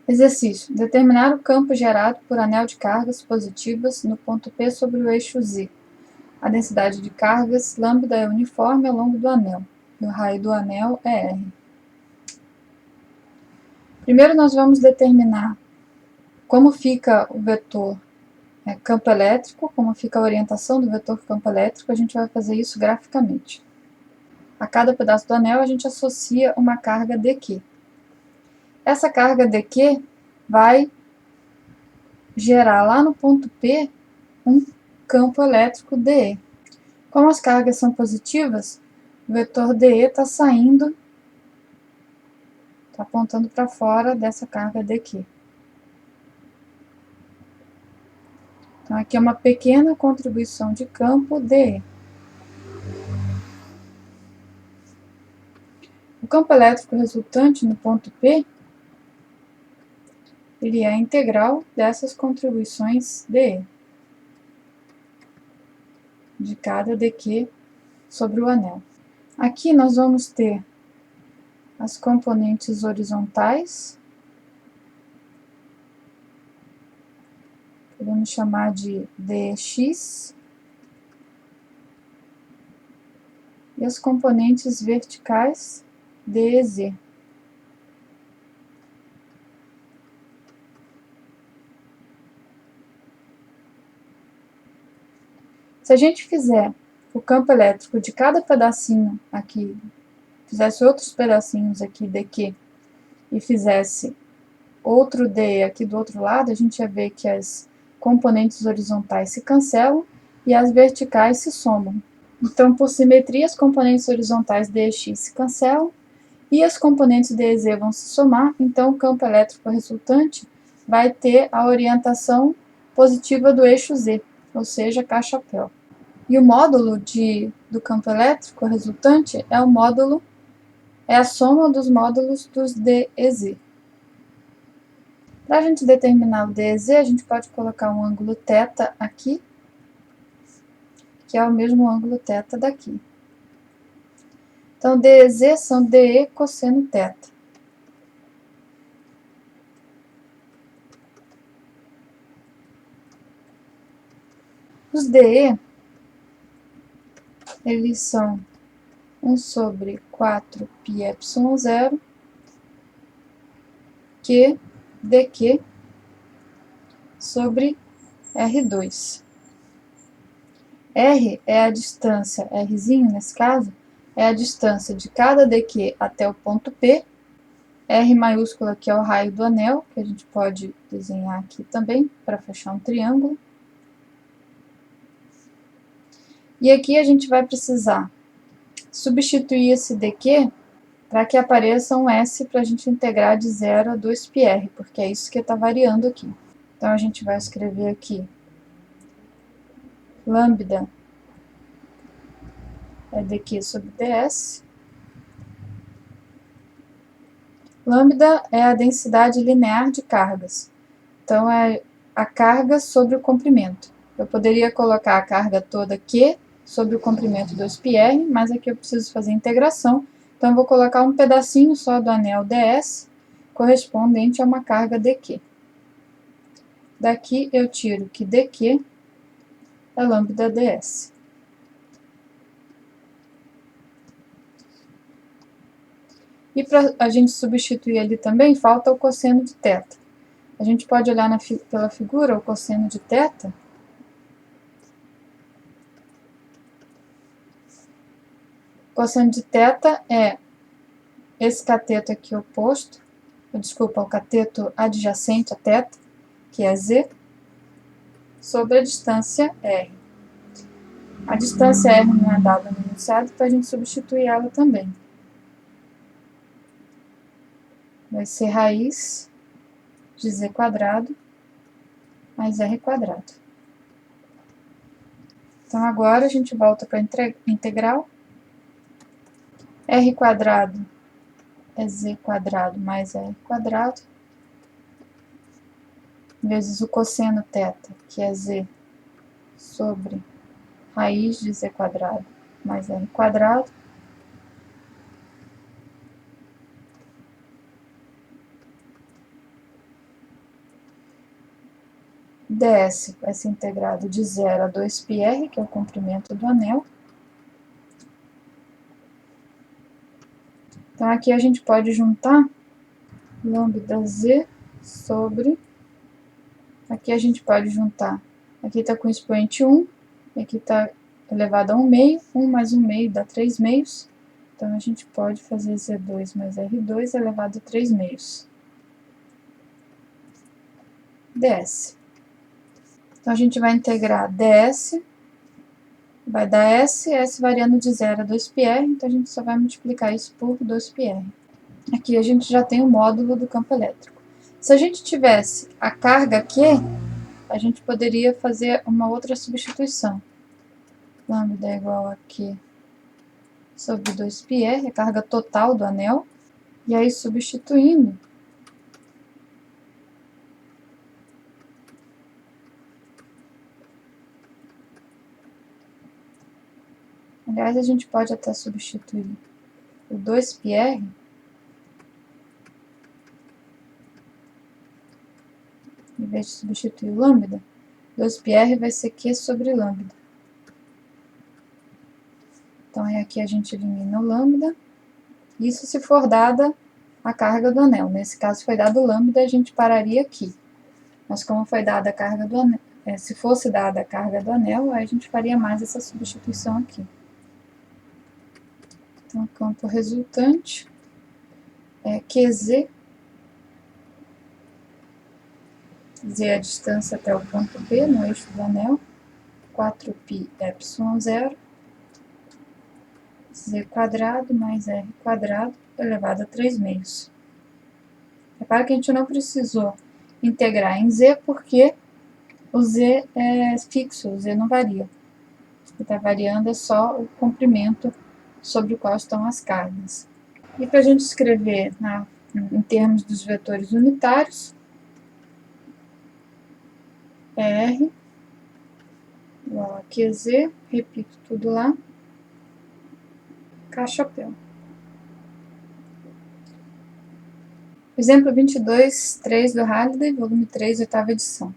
Exercício: determinar o campo gerado por anel de cargas positivas no ponto P sobre o eixo Z. A densidade de cargas lambda é uniforme ao longo do anel, e o raio do anel é R. Primeiro nós vamos determinar como fica o vetor campo elétrico, como fica a orientação do vetor campo elétrico. A gente vai fazer isso graficamente. A cada pedaço do anel a gente associa uma carga dQ. Essa carga dQ vai gerar lá no ponto P um campo elétrico DE. Como as cargas são positivas, o vetor DE está saindo, está apontando para fora dessa carga dQ. Então, aqui é uma pequena contribuição de campo DE. O campo elétrico resultante no ponto P, ele é a integral dessas contribuições DE, de cada dQ sobre o anel. Aqui nós vamos ter as componentes horizontais, podemos chamar de dx, e as componentes verticais, dz. Se a gente fizer o campo elétrico de cada pedacinho aqui, fizesse outros pedacinhos aqui dQ, e fizesse outro D aqui do outro lado, a gente ia ver que as componentes horizontais se cancelam e as verticais se somam. Então, por simetria, as componentes horizontais dx se cancelam e as componentes dz vão se somar, então o campo elétrico resultante vai ter a orientação positiva do eixo Z, ou seja, K-chapéu. E o módulo do campo elétrico resultante é a soma dos módulos dos D e Z. Para a gente determinar o D e Z, a gente pode colocar um ângulo θ aqui, que é o mesmo ângulo θ daqui. Então, D e Z são DE cosseno θ. Os DE, eles são 1 sobre 4 πε0, Q dQ sobre R2. R é a distância, Rzinho nesse caso, é a distância de cada dQ até o ponto P. R maiúsculo aqui é o raio do anel, que a gente pode desenhar aqui também, para fechar um triângulo. E aqui a gente vai precisar substituir esse dQ para que apareça um S para a gente integrar de 0 a 2πr, porque é isso que está variando aqui. Então, a gente vai escrever aqui lambda é dQ sobre ds. Lambda é a densidade linear de cargas. Então, é a carga sobre o comprimento. Eu poderia colocar a carga toda Q sobre o comprimento 2πr, mas aqui eu preciso fazer integração. Então, eu vou colocar um pedacinho só do anel ds, correspondente a uma carga dQ. Daqui eu tiro que dQ é lambda ds. E para a gente substituir ali também, falta o cosseno de θ. A gente pode olhar pela figura o cosseno de θ. O cosseno de θ é esse cateto aqui oposto, desculpa, o cateto adjacente a θ, que é Z, sobre a distância R. A distância R não é dada no enunciado, então a gente substitui ela também. Vai ser raiz de Z quadrado mais R quadrado. Então, agora a gente volta para a integral. R quadrado é Z quadrado mais R quadrado, vezes o cosseno θ, que é Z, sobre raiz de Z quadrado mais R quadrado, ds vai ser integrado de 0 a 2πr, que é o comprimento do anel. Então, aqui a gente pode juntar lambda sobre... Aqui a gente pode juntar... Aqui está com o expoente 1, e aqui está elevado a 1 meio. 1 mais 1 meio dá 3 meios. Então, a gente pode fazer Z2 mais R2 elevado a 3 meios. ds. Então, a gente vai integrar ds, vai dar S variando de 0 a 2πr, então a gente só vai multiplicar isso por 2πr. Aqui a gente já tem o módulo do campo elétrico. Se a gente tivesse a carga Q, a gente poderia fazer uma outra substituição. Lambda é igual a Q sobre 2πr, a carga total do anel. E aí, substituindo, aliás, a gente pode até substituir o 2πr em vez de substituir o lambda. 2πr vai ser Q sobre lambda. Então, aí aqui a gente elimina o lambda. Isso se for dada a carga do anel. Nesse caso, foi dado o lambda, a gente pararia aqui. Mas como foi dada a carga do anel, se fosse dada a carga do anel, aí a gente faria mais essa substituição aqui. Então, o campo resultante é QZ. Z é a distância até o ponto P, no eixo do anel. 4π epsilon 0. Z quadrado mais R quadrado elevado a 3 meios. Repara que a gente não precisou integrar em Z porque o Z é fixo, o Z não varia. O que está variando é só o comprimento sobre o qual estão as cargas. E para a gente escrever em termos dos vetores unitários, R igual a QZ, repito tudo lá, K-chapéu. Exemplo 22.3 do Halliday, volume 3, oitava edição.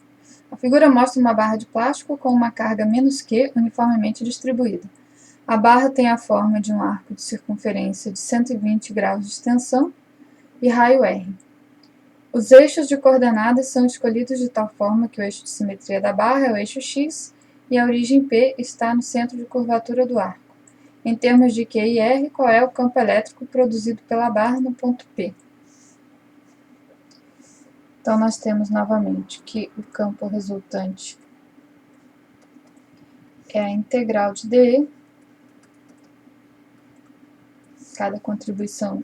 A figura mostra uma barra de plástico com uma carga -Q uniformemente distribuída. A barra tem a forma de um arco de circunferência de 120 graus de extensão e raio R. Os eixos de coordenadas são escolhidos de tal forma que o eixo de simetria da barra é o eixo X e a origem P está no centro de curvatura do arco. Em termos de Q e R, qual é o campo elétrico produzido pela barra no ponto P? Então, nós temos novamente que o campo resultante é a integral de dE, cada contribuição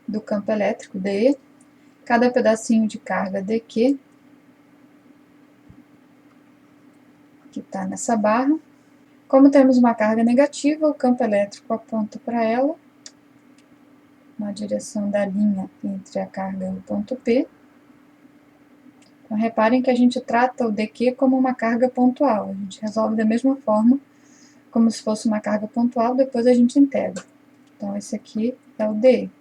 do campo elétrico, dE, cada pedacinho de carga dQ, que está nessa barra. Como temos uma carga negativa, o campo elétrico aponta para ela, na direção da linha entre a carga e o ponto P. Então, reparem que a gente trata o dQ como uma carga pontual. A gente resolve da mesma forma, como se fosse uma carga pontual, depois a gente integra. Então, esse aqui é o dE.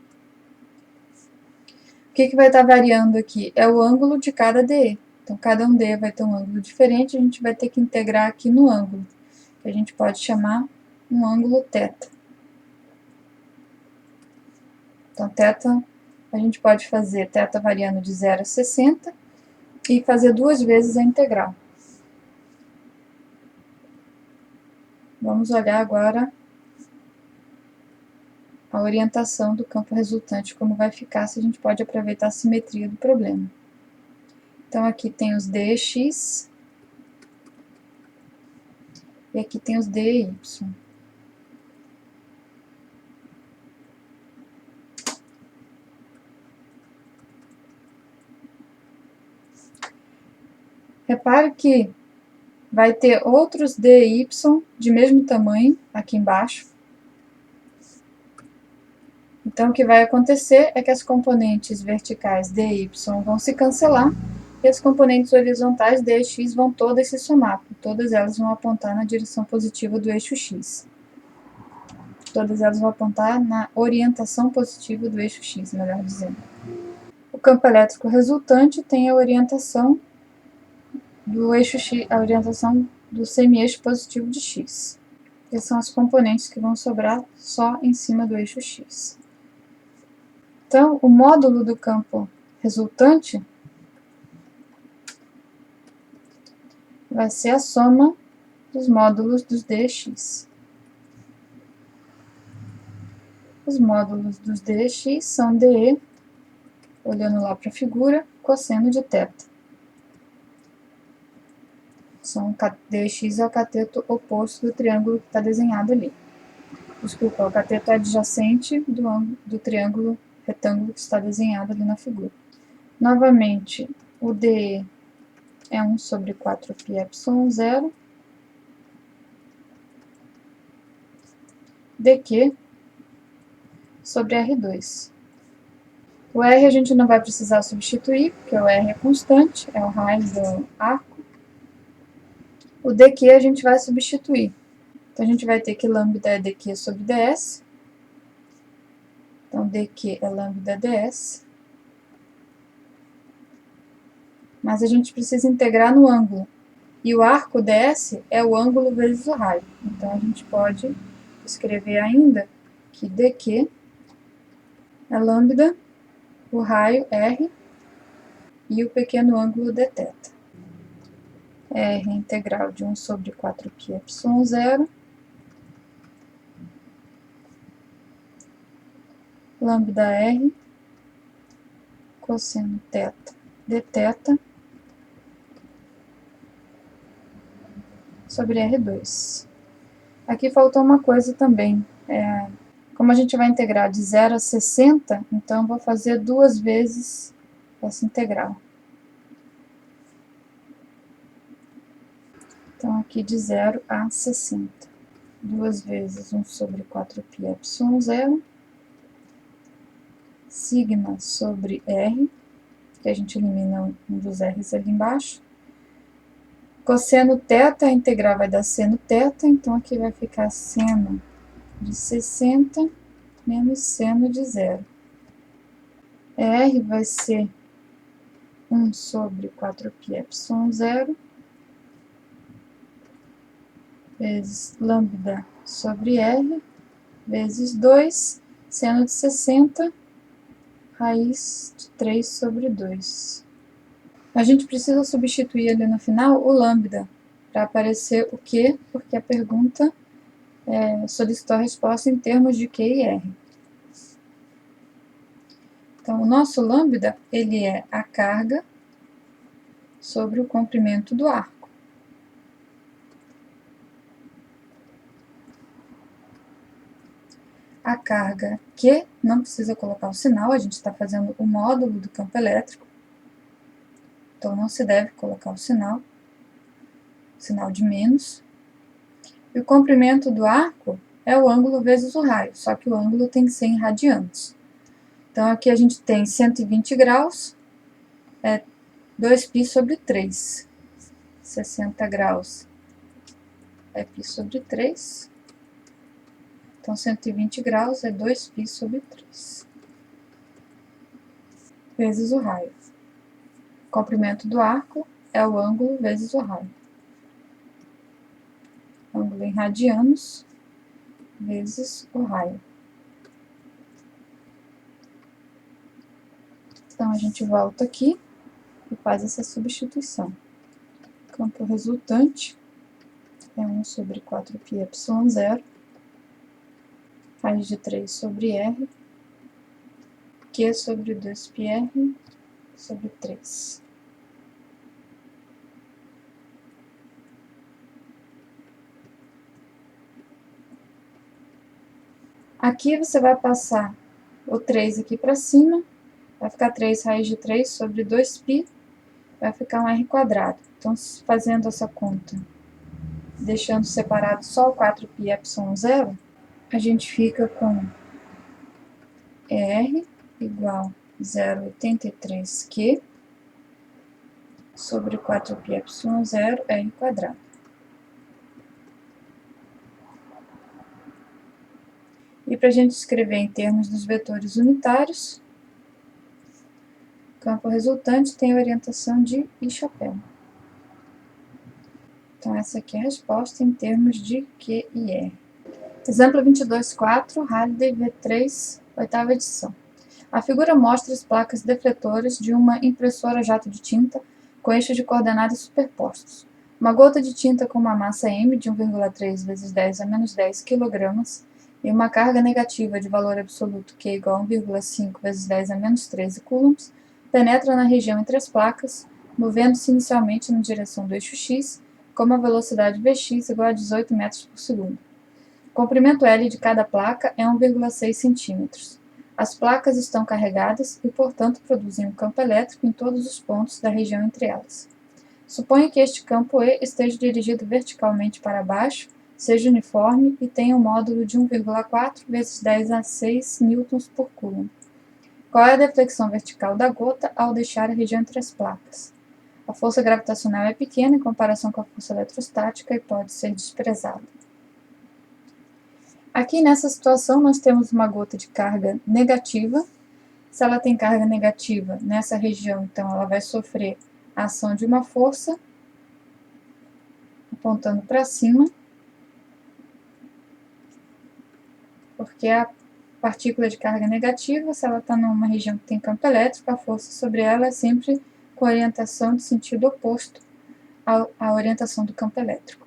O que vai estar variando aqui? É o ângulo de cada dE. Então, cada um dE vai ter um ângulo diferente, a gente vai ter que integrar aqui no ângulo, que a gente pode chamar um ângulo θ. Então, θ, a gente pode fazer θ variando de 0 a 60 e fazer 2 vezes a integral. Vamos olhar agora a orientação do campo resultante, como vai ficar, se a gente pode aproveitar a simetria do problema. Então, aqui tem os dx e aqui tem os dy. Repare que vai ter outros dy de mesmo tamanho aqui embaixo. Então, o que vai acontecer é que as componentes verticais dy vão se cancelar e as componentes horizontais dx vão todas se somar. Todas elas vão apontar na direção positiva do eixo x. Todas elas vão apontar na orientação positiva do eixo x, melhor dizendo. O campo elétrico resultante tem a orientação do eixo x, a orientação do semi-eixo positivo de x. Que são as componentes que vão sobrar só em cima do eixo x. Então, o módulo do campo resultante vai ser a soma dos módulos dos dx. Os módulos dos dx são dE, olhando lá para a figura, cosseno de θ. dx é o cateto oposto do triângulo que está desenhado ali. Desculpa, o cateto adjacente do triângulo retângulo que está desenhado ali na figura. Novamente, o dE é 1 sobre 4πε0, dq sobre R2. O R a gente não vai precisar substituir, porque o R é constante, é o raio do arco. O dq a gente vai substituir. Então, a gente vai ter que lambda é dq sobre ds. Então, dq é lambda ds. Mas a gente precisa integrar no ângulo. E o arco ds é o ângulo vezes o raio. Então, a gente pode escrever ainda que dq é lambda, o raio r, e o pequeno ângulo dθ. R é integral de 1 sobre 4πε0, lambda r, cosseno θ dθ, sobre R2. Aqui faltou uma coisa também. Como a gente vai integrar de 0 a 60, então eu vou fazer 2 vezes essa integral. Então, aqui de 0 a 60. 2 vezes 1 sobre 4πε0, sigma sobre R, que a gente elimina um dos R's ali embaixo. Cosseno θ, a integral vai dar seno θ, então aqui vai ficar seno de 60 menos seno de 0. R vai ser 1 sobre 4πε0 vezes lambda sobre R vezes 2, seno de 60, raiz de 3 sobre 2. A gente precisa substituir ali no final o lambda para aparecer o Q, porque a pergunta solicitou a resposta em termos de Q e R. Então, o nosso lambda, ele é a carga sobre o comprimento do arco. A carga Q, não precisa colocar o sinal, a gente está fazendo o módulo do campo elétrico, então não se deve colocar o sinal de menos. E o comprimento do arco é o ângulo vezes o raio, só que o ângulo tem que ser em radianos. Então, aqui a gente tem 120 graus, é 2π sobre 3. 60 graus é π sobre 3. Então, 120 graus é 2π sobre 3. Vezes o raio. O comprimento do arco é o ângulo vezes o raio. Ângulo em radianos vezes o raio. Então, a gente volta aqui e faz essa substituição. Campo resultante é 1 sobre 4πε0, raiz de 3 sobre R, Q sobre 2πr sobre 3. Aqui você vai passar o 3 aqui para cima, vai ficar 3 raiz de 3 sobre 2π, vai ficar um R quadrado. Então, fazendo essa conta, deixando separado só o 4πε0, a gente fica com R igual a 0,83Q sobre 4πε0 R quadrado. E para a gente escrever em termos dos vetores unitários, o campo resultante tem a orientação de I chapéu. Então, essa aqui é a resposta em termos de Q e R. Exemplo 22.4, Halliday V3, oitava edição. A figura mostra as placas defletoras de uma impressora jato de tinta com eixos de coordenadas superpostos. Uma gota de tinta com uma massa m de 1,3 vezes 10 a menos 10 kg e uma carga negativa de valor absoluto Q igual a 1,5 vezes 10 a menos 13 coulombs penetra na região entre as placas, movendo-se inicialmente na direção do eixo x, com uma velocidade Vx igual a 18 metros por segundo. O comprimento L de cada placa é 1,6 centímetros. As placas estão carregadas e, portanto, produzem um campo elétrico em todos os pontos da região entre elas. Suponha que este campo E esteja dirigido verticalmente para baixo, seja uniforme e tenha um módulo de 1,4 vezes 10 a 6 newtons por coulomb. Qual é a deflexão vertical da gota ao deixar a região entre as placas? A força gravitacional é pequena em comparação com a força eletrostática e pode ser desprezada. Aqui nessa situação nós temos uma gota de carga negativa. Se ela tem carga negativa nessa região, então ela vai sofrer a ação de uma força apontando para cima, porque a partícula de carga negativa, se ela está numa região que tem campo elétrico, a força sobre ela é sempre com orientação de sentido oposto à orientação do campo elétrico.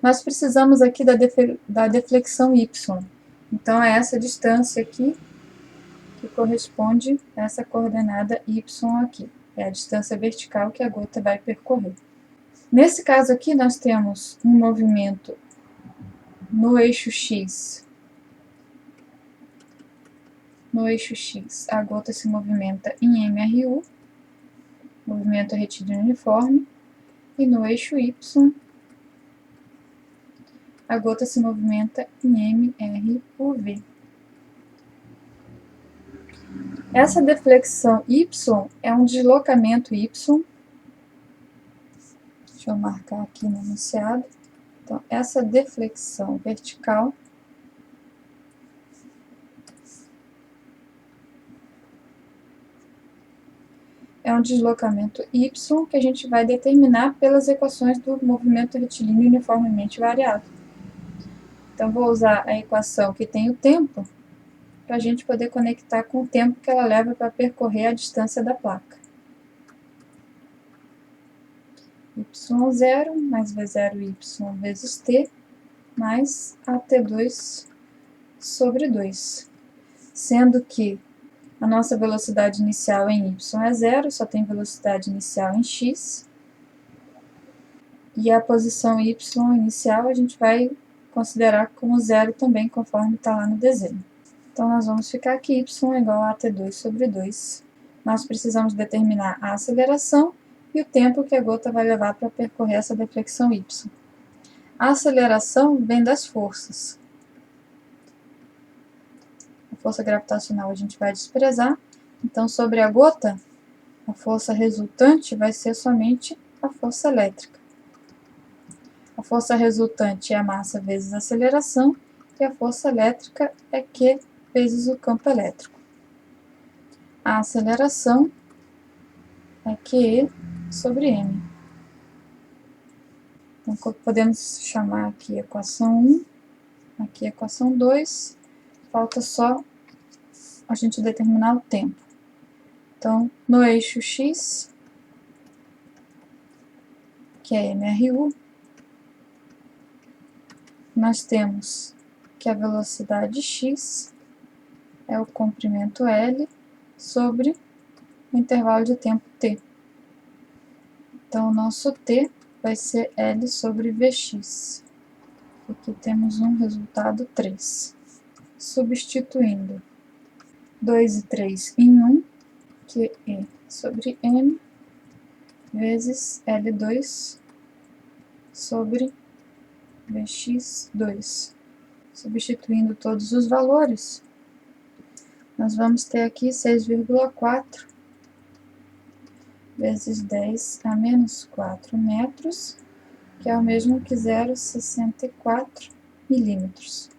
Nós precisamos aqui da deflexão y. Então, é essa distância aqui que corresponde a essa coordenada y aqui. É a distância vertical que a gota vai percorrer. Nesse caso aqui, nós temos um movimento no eixo x. No eixo x, a gota se movimenta em MRU, movimento retilíneo uniforme, e no eixo y, a gota se movimenta em MRUV. Essa deflexão y é um deslocamento y. Deixa eu marcar aqui no enunciado. Então, essa deflexão vertical é um deslocamento y que a gente vai determinar pelas equações do movimento retilíneo uniformemente variado. Então, vou usar a equação que tem o tempo, para a gente poder conectar com o tempo que ela leva para percorrer a distância da placa. y0 mais v0y vezes t, mais at2 sobre 2. Sendo que a nossa velocidade inicial em y é zero, só tem velocidade inicial em x. E a posição y inicial a gente vai considerar como zero também, conforme está lá no desenho. Então, nós vamos ficar que y é igual a t2 sobre 2. Nós precisamos determinar a aceleração e o tempo que a gota vai levar para percorrer essa deflexão y. A aceleração vem das forças. A força gravitacional a gente vai desprezar. Então, sobre a gota, a força resultante vai ser somente a força elétrica. A força resultante é a massa vezes a aceleração, e a força elétrica é Q vezes o campo elétrico. A aceleração é QE sobre M. Então, podemos chamar aqui equação 1, aqui equação 2, falta só a gente determinar o tempo. Então, no eixo x, que é MRU, nós temos que a velocidade x é o comprimento L sobre o intervalo de tempo t. Então, o nosso t vai ser L sobre Vx. Aqui temos um resultado 3. Substituindo 2 e 3 em 1, que é sobre M, vezes L2 sobre Vx2. Substituindo todos os valores, nós vamos ter aqui 6,4 vezes 10 a menos 4 metros, que é o mesmo que 0,64 milímetros.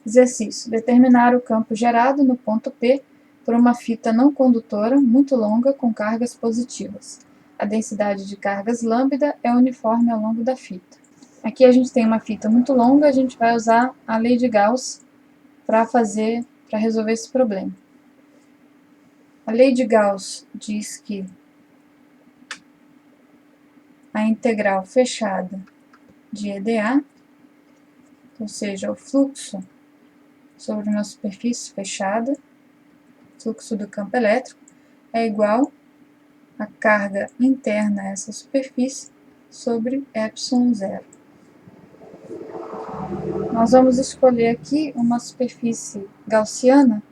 Exercício: determinar o campo gerado no ponto P por uma fita não condutora muito longa com cargas positivas. A densidade de cargas lambda é uniforme ao longo da fita. Aqui a gente tem uma fita muito longa, a gente vai usar a lei de Gauss para resolver esse problema. A lei de Gauss diz que a integral fechada de EdA, ou seja, o fluxo sobre uma superfície fechada, fluxo do campo elétrico, é igual à carga interna a essa superfície sobre ε0. Nós vamos escolher aqui uma superfície gaussiana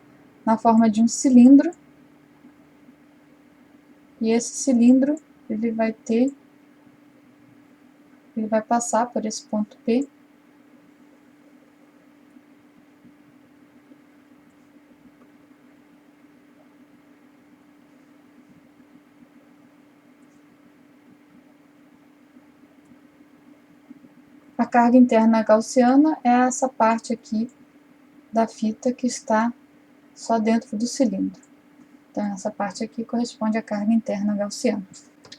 na forma de um cilindro, e esse cilindro ele vai passar por esse ponto P. A carga interna gaussiana é essa parte aqui da fita que está só dentro do cilindro. Então, essa parte aqui corresponde à carga interna gaussiana.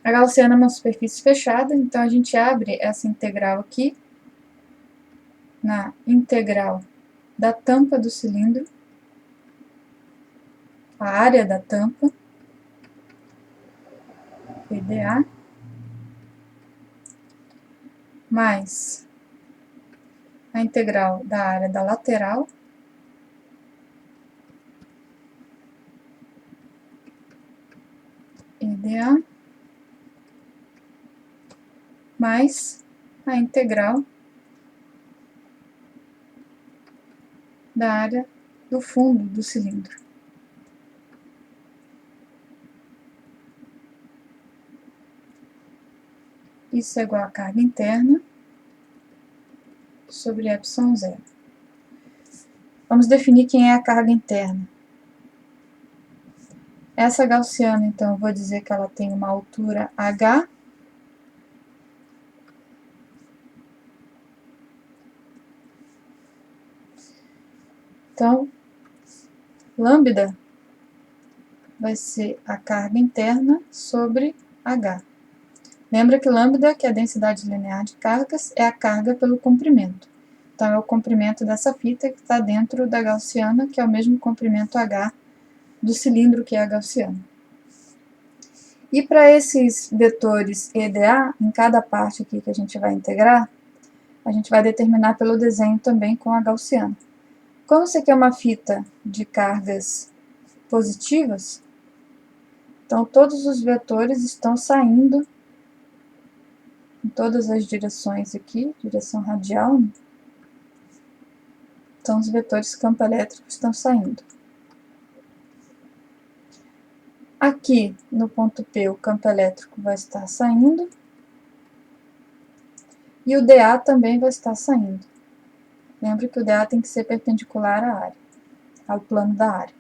A gaussiana é uma superfície fechada, então a gente abre essa integral aqui na integral da tampa do cilindro, a área da tampa, EdA, mais a integral da área da lateral, EdA, mais a integral da área do fundo do cilindro. Isso é igual a carga interna sobre ε0. Vamos definir quem é a carga interna. Essa gaussiana, então, eu vou dizer que ela tem uma altura h, então, lambda vai ser a carga interna sobre h. Lembra que lambda, que é a densidade linear de cargas, é a carga pelo comprimento. Então, é o comprimento dessa fita que está dentro da gaussiana, que é o mesmo comprimento h do cilindro, que é a gaussiana. E para esses vetores EdA, em cada parte aqui que a gente vai integrar, a gente vai determinar pelo desenho também com a gaussiana. Como isso aqui é uma fita de cargas positivas, então todos os vetores estão saindo em todas as direções aqui, direção radial, né? Então os vetores campo elétrico estão saindo. Aqui no ponto P o campo elétrico vai estar saindo e o DA também vai estar saindo. Lembre que o DA tem que ser perpendicular à área, ao plano da área.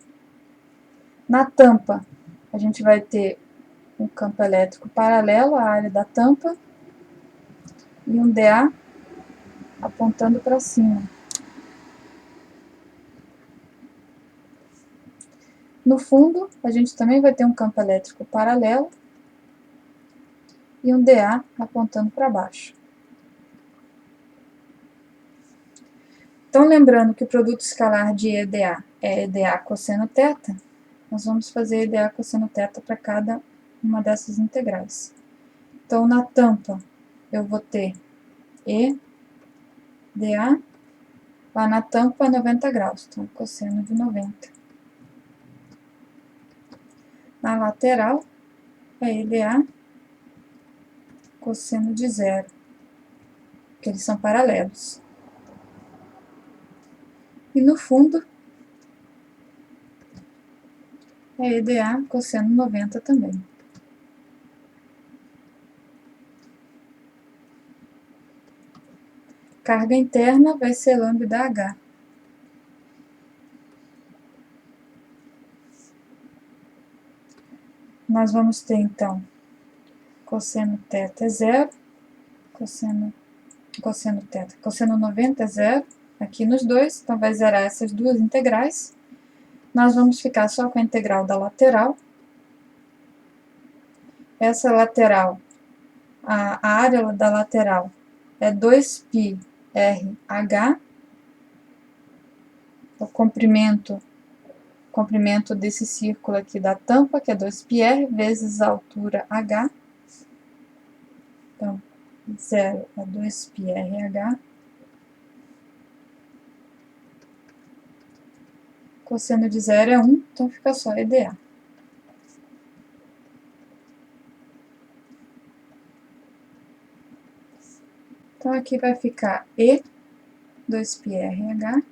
Na tampa, a gente vai ter um campo elétrico paralelo à área da tampa e um DA apontando para cima. No fundo, a gente também vai ter um campo elétrico paralelo e um DA apontando para baixo. Então, lembrando que o produto escalar de EdA é EdA cosseno θ, nós vamos fazer EdA cosseno θ para cada uma dessas integrais. Então, na tampa, eu vou ter EdA, lá na tampa 90 graus, então cosseno de 90. Na lateral, é EdA cosseno de 0, porque eles são paralelos. E no fundo, é EdA cosseno 90 também. Carga interna vai ser lambda H. Nós vamos ter, então, cosseno θ é 0, cosseno 90 é 0, aqui nos dois, então vai zerar essas duas integrais. Nós vamos ficar só com a integral da lateral. Essa lateral, a área da lateral é 2πrh, o comprimento desse círculo aqui da tampa, que é 2πr, vezes a altura h. Então, 0 é 2πrh. Cosseno de 0 é 1, então fica só EDA. Então, aqui vai ficar E 2πrh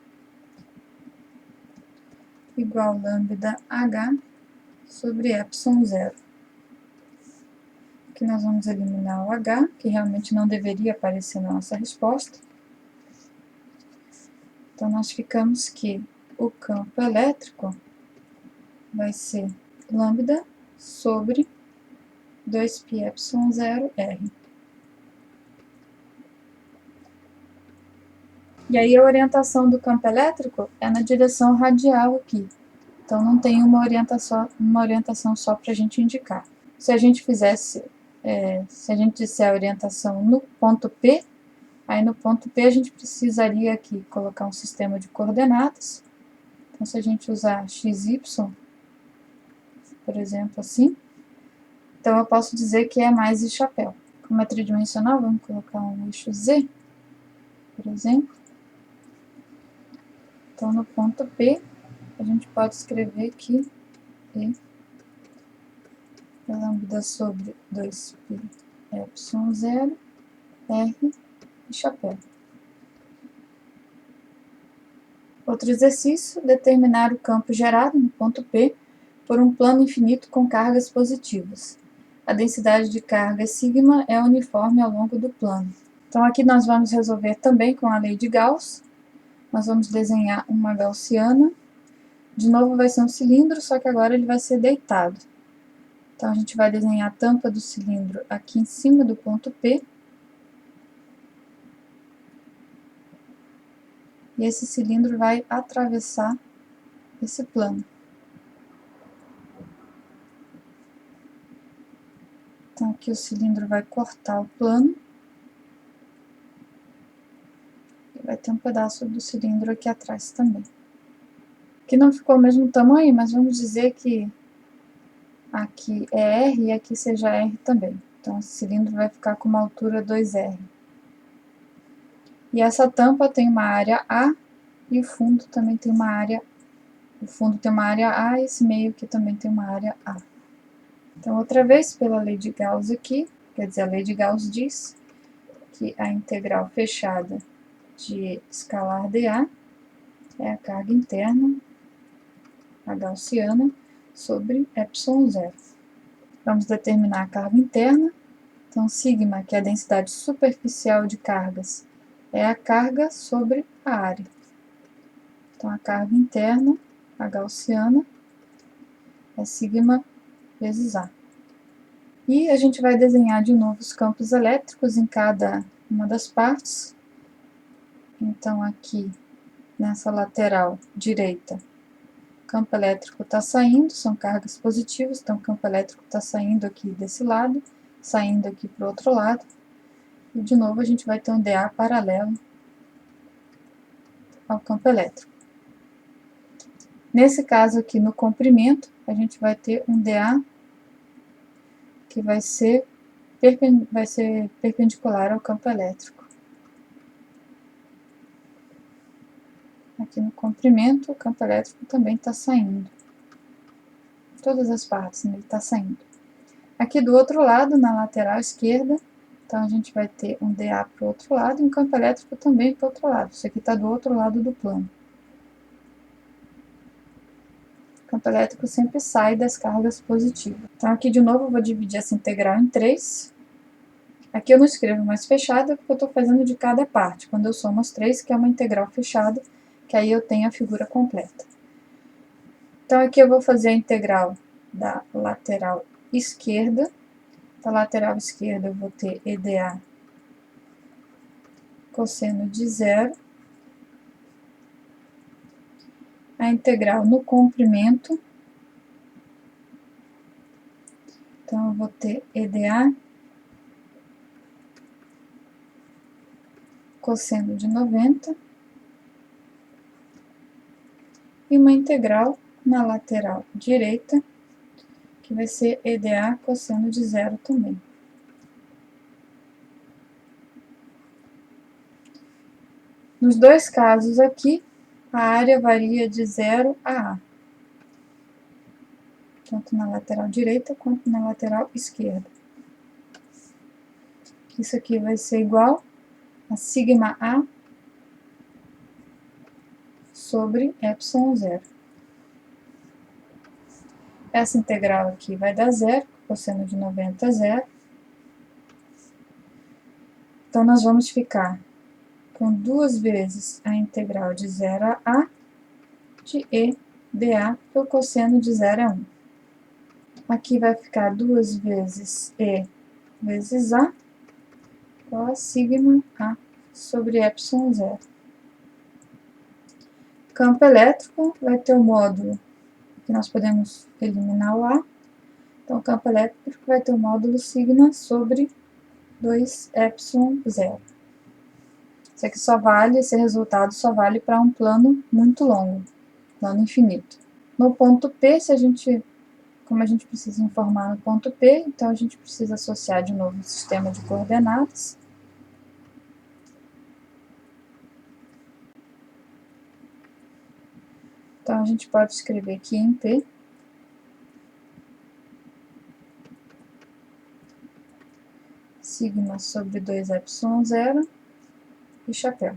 igual lambda h sobre epsilon zero. Aqui nós vamos eliminar o h, que realmente não deveria aparecer na nossa resposta. Então, nós ficamos que o campo elétrico vai ser lambda sobre 2π epsilon zero r. E aí a orientação do campo elétrico é na direção radial aqui. Então não tem uma orientação só para a gente indicar. Se a gente fizesse, se a gente disser a orientação no ponto P, aí no ponto P a gente precisaria aqui colocar um sistema de coordenadas. Então se a gente usar xy, por exemplo, assim, então eu posso dizer que é mais de chapéu. Como é tridimensional, vamos colocar um eixo Z, por exemplo. Então, no ponto P, a gente pode escrever que E é lambda sobre 2π epsilon zero R e chapéu. Outro exercício, determinar o campo gerado no ponto P por um plano infinito com cargas positivas. A densidade de carga sigma é uniforme ao longo do plano. Então, aqui nós vamos resolver também com a lei de Gauss. Nós vamos desenhar uma gaussiana. De novo vai ser um cilindro, só que agora ele vai ser deitado. Então, a gente vai desenhar a tampa do cilindro aqui em cima do ponto P. E esse cilindro vai atravessar esse plano. Então, aqui o cilindro vai cortar o plano. E vai ter um pedaço do cilindro aqui atrás também. Aqui não ficou o mesmo tamanho, mas vamos dizer que aqui é R e aqui seja R também. Então, esse cilindro vai ficar com uma altura 2R. E essa tampa tem uma área A e o fundo também tem uma área. O fundo tem uma área A e esse meio aqui também tem uma área A. Então, outra vez, pela lei de Gauss aqui, quer dizer, a lei de Gauss diz que a integral fechada de escalar dA é a carga interna, a gaussiana, sobre epsilon zero. Vamos determinar a carga interna. Então, sigma, que é a densidade superficial de cargas, é a carga sobre a área. Então, a carga interna, a gaussiana, é sigma vezes A. E a gente vai desenhar de novo os campos elétricos em cada uma das partes. Então, aqui, nessa lateral direita, o campo elétrico está saindo, são cargas positivas, então o campo elétrico está saindo aqui desse lado, saindo aqui para o outro lado. E, de novo, a gente vai ter um dA paralelo ao campo elétrico. Nesse caso aqui, no comprimento, a gente vai ter um dA que vai ser perpendicular ao campo elétrico. Aqui no comprimento, o campo elétrico também está saindo. Todas as partes, ele está saindo. Aqui do outro lado, na lateral esquerda, então a gente vai ter um dA para o outro lado e um campo elétrico também para o outro lado. Isso aqui está do outro lado do plano. O campo elétrico sempre sai das cargas positivas. Então, aqui de novo eu vou dividir essa integral em 3. Aqui eu não escrevo mais fechada, porque eu estou fazendo de cada parte. Quando eu somo as 3, que é uma integral fechada, que aí eu tenho a figura completa. Então, aqui eu vou fazer a integral da lateral esquerda. Da lateral esquerda eu vou ter EDA cosseno de 0 a integral no comprimento. Então, eu vou ter EDA cosseno de 90 e uma integral na lateral direita, que vai ser EDA cosseno de 0 também. Nos dois casos aqui, a área varia de 0 a A, tanto na lateral direita quanto na lateral esquerda. Isso aqui vai ser igual a sigma A sobre epsilon zero. Essa integral aqui vai dar zero, cosseno de 90 é zero. Então, nós vamos ficar com 2 vezes a integral de 0 a de E dA, que o cosseno de 0 é 1. Aqui vai ficar 2 vezes E vezes A, igual a sigma A sobre epsilon zero. Campo elétrico vai ter o módulo, que nós podemos eliminar o A. Então, o campo elétrico vai ter o módulo sigma sobre 2 epsilon zero. Isso aqui só vale, esse resultado só vale para um plano muito longo, plano infinito. No ponto P, como a gente precisa informar no ponto P, então a gente precisa associar de novo o sistema de coordenadas. Então, a gente pode escrever aqui em P sigma sobre 2 epsilon zero e chapéu.